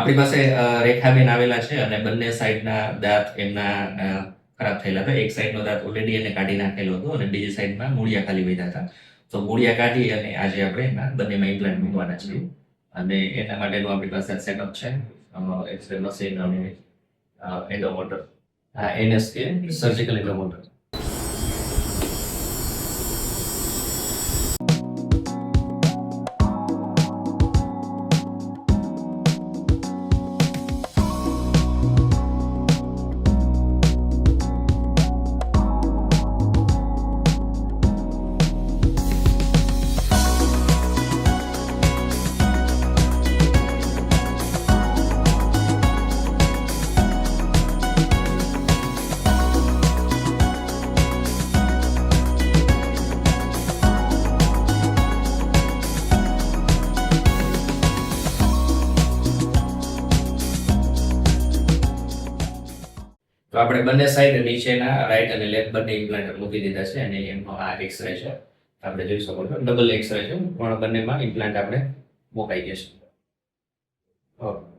આપણી પાસે રેખાબેન આવેલા છે અને બંને સાઈડના દાંત એમના ખરાબ થયેલા હતા. એક સાઈડનો દાંત ઓલરેડી એને કાઢી નાખેલો હતો અને બીજી સાઈડમાં મૂળિયા ખાલી વધ્યા હતા. તો મૂળિયા કાઢી અને આજે આપણે એના બંનેમાં ઇમ્પ્લાન્ટ મૂકવાના છીએ અને એના માટેનું આપણી પાસે સેટઅપ છે. એક્સરે મશીન અને એન્ડોમોટર, NSK સર્જિકલ એન્ડોમોટર. તો આપણે બંને સાઈડ નીચેના રાઈટ અને લેફ્ટ બંને ઇમ્પ્લાન્ટ મૂકી દીધા છે અને એમનો આ એક્સરે છે. આપણે જોઈ શકો છો ડબલ એક્સરે છે પણ બંનેમાં ઇમ્પ્લાન્ટ આપણે મુકાઈ ગયા છે. ઓકે.